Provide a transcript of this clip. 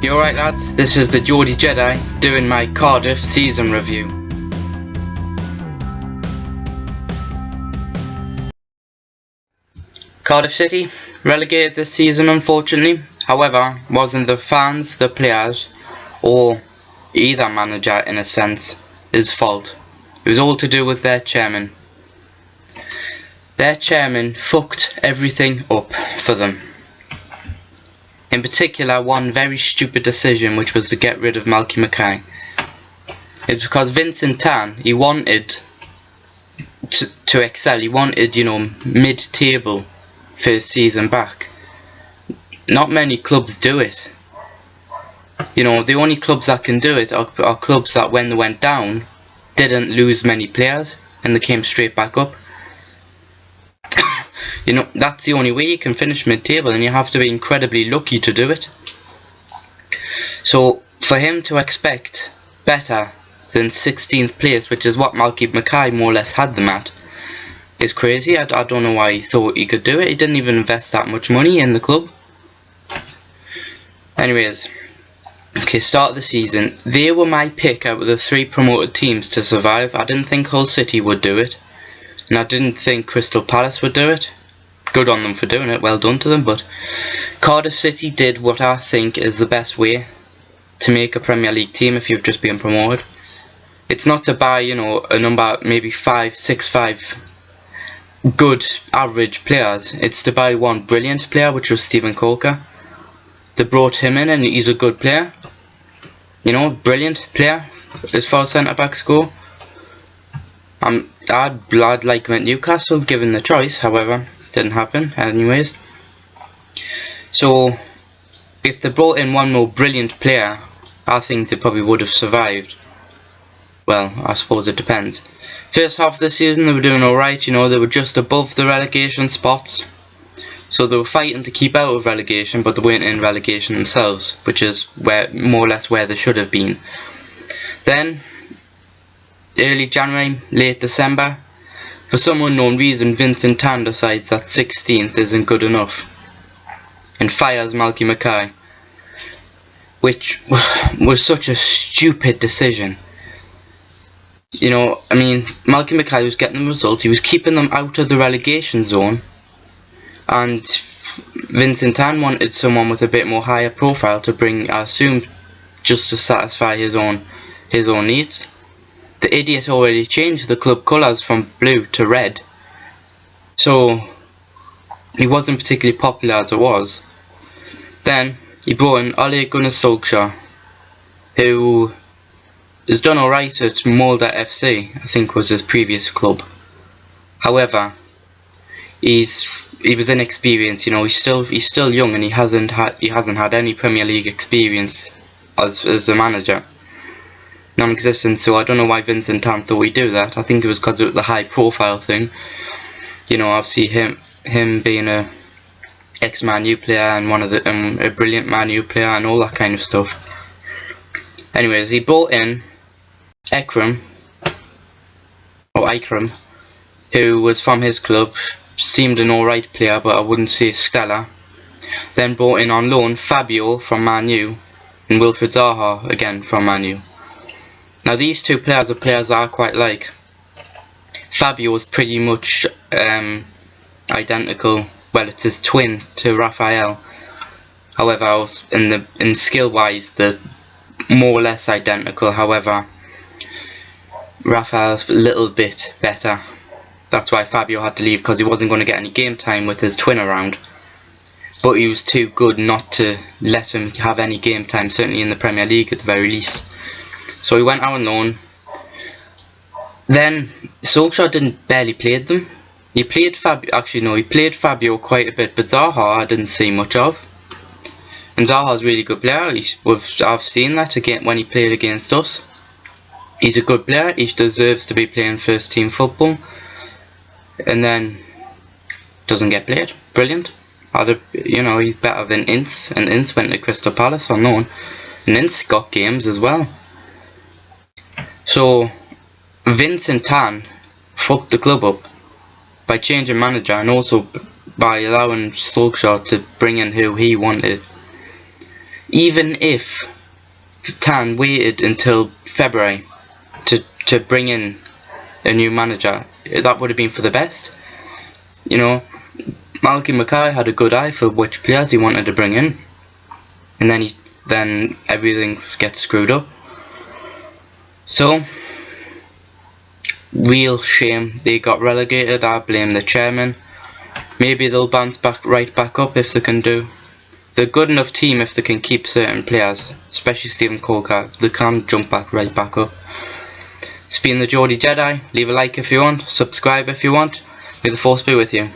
You alright lads? This is the Geordie Jedi doing my Cardiff season review. Cardiff City relegated this season unfortunately. However, wasn't the fans, the players or either manager in a sense his fault. It was all to do with their chairman. Their chairman fucked everything up for them. In particular, one very stupid decision, which was to get rid of Malky Mackay. It's because Vincent Tan, he wanted to excel. He wanted, mid-table for his season back. Not many clubs do it. The only clubs that can do it are clubs that, when they went down, didn't lose many players and they came straight back up. That's the only way you can finish mid-table, and you have to be incredibly lucky to do it. So, for him to expect better than 16th place, which is what Malky Mackay more or less had them at, is crazy. I don't know why he thought he could do it. He didn't even invest that much money in the club. Anyways, okay, start of the season. They were my pick out of the 3 promoted teams to survive. I didn't think Hull City would do it, and I didn't think Crystal Palace would do it. Good on them for doing it, well done to them, but Cardiff City did what I think is the best way to make a Premier League team if you've just been promoted. It's not to buy, a number, maybe 5 good average players. It's to buy one brilliant player, which was Steven Coker. They brought him in and he's a good player. Brilliant player as far as centre-backs go. I'd like him at Newcastle given the choice, however. Didn't happen anyways. So if they brought in one more brilliant player, I think they probably would have survived. Well, I suppose it depends. First half of the season they were doing alright, they were just above the relegation spots. So they were fighting to keep out of relegation, but they weren't in relegation themselves, which is more or less where they should have been. Then early January, late December, for some unknown reason, Vincent Tan decides that 16th isn't good enough and fires Malky Mackay, which was such a stupid decision. Malky Mackay was getting the result, he was keeping them out of the relegation zone, and Vincent Tan wanted someone with a bit more higher profile to bring, I assume, just to satisfy his own needs. The idiot already changed the club colours from blue to red, so he wasn't particularly popular as it was. Then he brought in Ole Gunnar Solskjaer, who has done alright at Molde FC, I think was his previous club. However, he was inexperienced. He's still young and he hasn't had any Premier League experience as a manager. Non-existent, so I don't know why Vincent Tan thought he'd do that. I think it was because it was a high-profile thing. Obviously him being a ex-Man U player and a brilliant Man U player and all that kind of stuff. Anyways, he brought in Ikram, who was from his club, seemed an alright player, but I wouldn't say stellar. Then brought in on loan Fabio from Man U and Wilfried Zaha again from Man U. Now these two players are players that I quite like. Fabio is pretty much identical, well, it's his twin to Raphael. However, in skill wise they're more or less identical. However, Raphael's a little bit better. That's why Fabio had to leave, because he wasn't going to get any game time with his twin around. But he was too good not to let him have any game time, certainly in the Premier League at the very least. So he went out on loan. Then Solskjaer barely played them. He played Fabio quite a bit, but Zaha I didn't see much of. And Zaha's a really good player. I've seen that again when he played against us. He's a good player. He deserves to be playing first team football. And then doesn't get played. Brilliant. He's better than Ince, and Ince went to Crystal Palace on loan, and Ince got games as well. So Vincent Tan fucked the club up by changing manager and also by allowing Solskjaer to bring in who he wanted. Even if Tan waited until February to bring in a new manager, that would have been for the best. You know, Malky Mackay had a good eye for which players he wanted to bring in, and then everything gets screwed up. So, real shame they got relegated. I blame the chairman. Maybe they'll bounce right back up if they can do. They're a good enough team if they can keep certain players, especially Stephen Colker. They can jump right back up. It's been the Geordie Jedi. Leave a like if you want, subscribe if you want. May the force be with you.